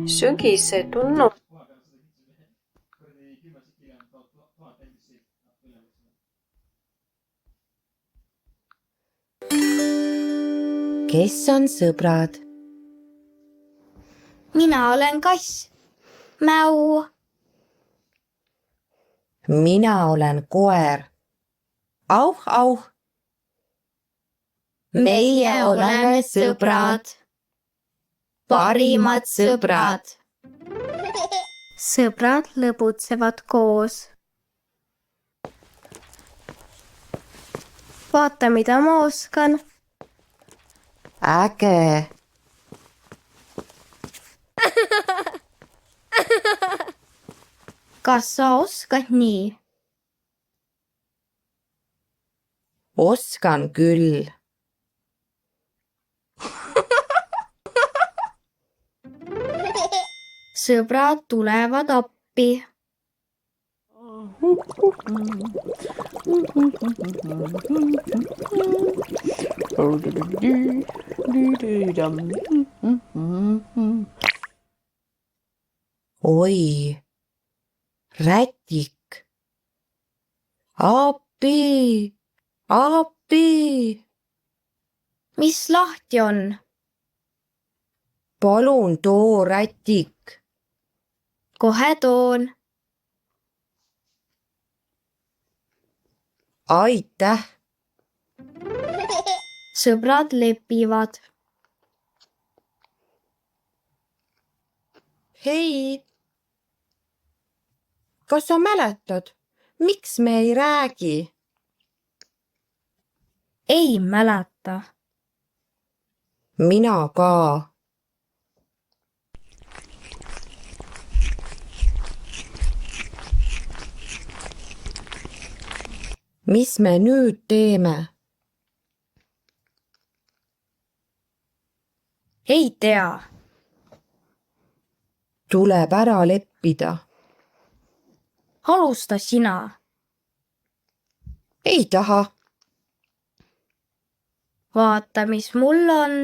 Sügisetunnu. Kes on sõbrad? Mina olen kass. Mäu. Mina olen koer. Auh, auh. Meie oleme sõbrad. Parimad sõbrad. Sõbrad lõbutsevad koos. Vaata, mida ma oskan. Äge. Kas sa oskad nii? Oskan küll. Sõbrad tulevad appi. Oi, rätik. Appi, appi. Mis lahti on? Palun too rätik. Kohe toon. Aitäh. Sõbrad lepivad. Hei. Kas sa mäletad, miks me ei räägi? Ei mäleta. Mina ka. Mis me nüüd teeme? Ei tea. Tuleb ära leppida. Alusta sina. Ei taha. Vaata, mis mul on.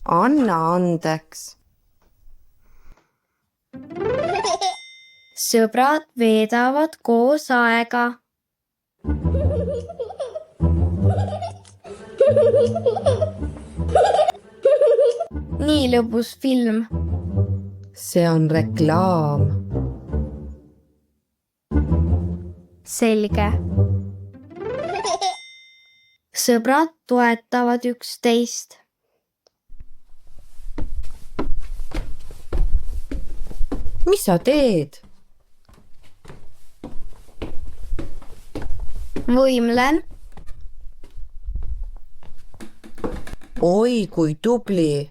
Anna andeks. Sõbrad veedavad koos aega. Nii lõbus film. See on reklaam. Selge. Sõbrad toetavad üksteist. Mis sa teed? Võimlen. Oi, kui tubli.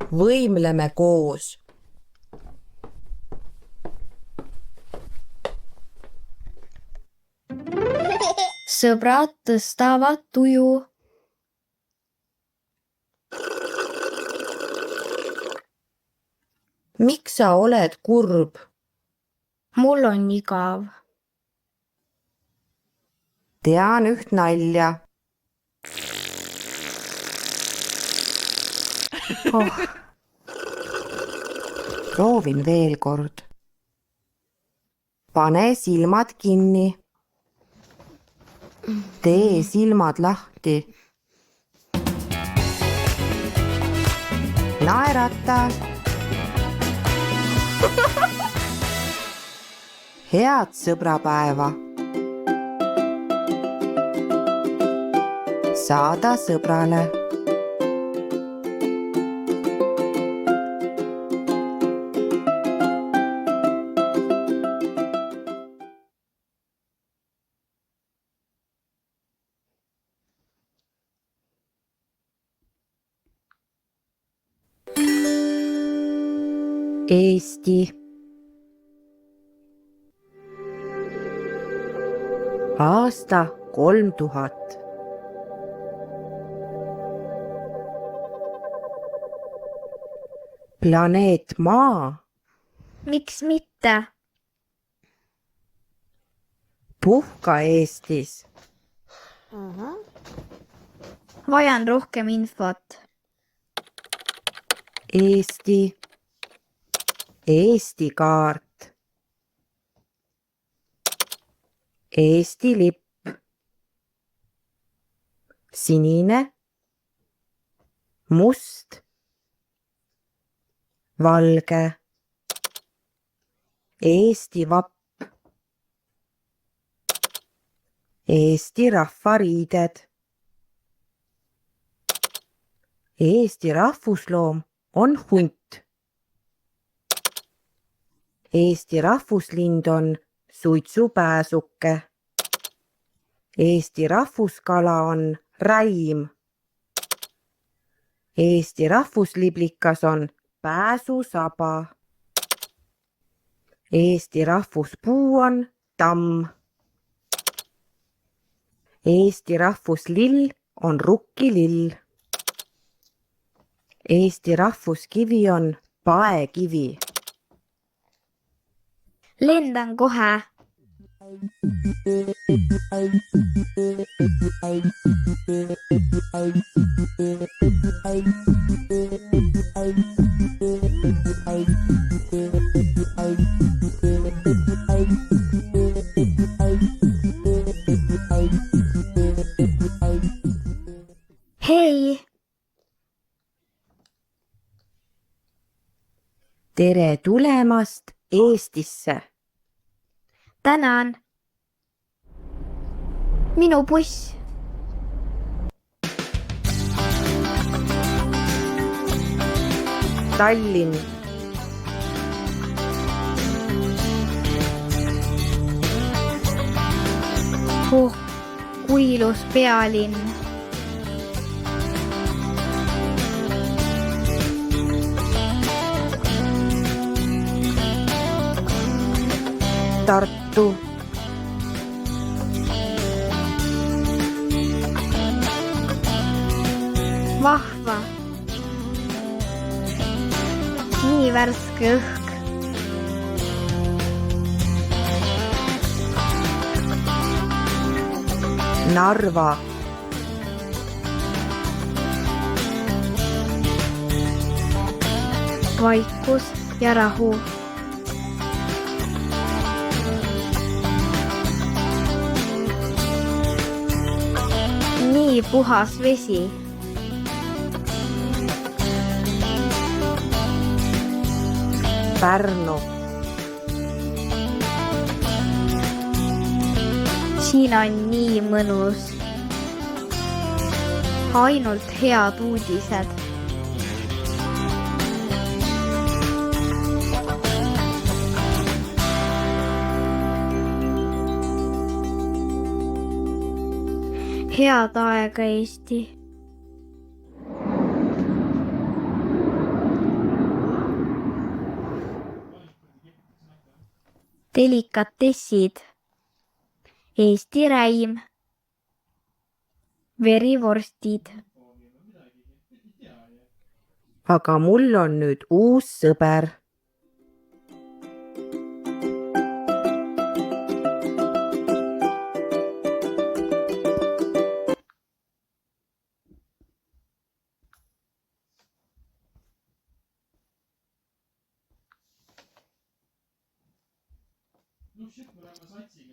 Võimleme koos. Sõbrad tõstavad tuju. Miks sa oled kurb? Mul on igav. Tean üht nalja. Oh. Proovin veel kord. Pane silmad kinni. Tee silmad lahti. Naerata. Head sõbrapäeva. Saada sõbrale. Eesti. Aasta 3000. Planeet Maa. Miks mitte? Puhka Eestis. vajan rohkem infot. Eesti. Eesti kaart. Eesti lipp. Sinine. Must. Valge. Eesti vapp. Eesti rahvariided. Eesti rahvusloom on hunt. Eesti rahvuslind on suitsupääsuke. Eesti rahvuskala on räim. Eesti rahvusliblikas on pääsusaba. Eesti rahvuspuu on tamm. Eesti rahvuslill on rukkilill. Eesti rahvuskivi on paekivi. Lendan kohe. Hei! Tere tulemast Eestisse! Tänan! Minu buss! Tallinn. Kui ilus pealinn! Tartu. Vahva! Nii värske õhk! Narva. Vaikus ja rahu! Nii puhas vesi! Pärnu. Siin on nii mõnus. Ainult head uudised. Head aega, Eesti! Delikatessid. Eesti räim. Verivorstid. Aga mul on nüüd uus sõber. No shit, me oleme satsi.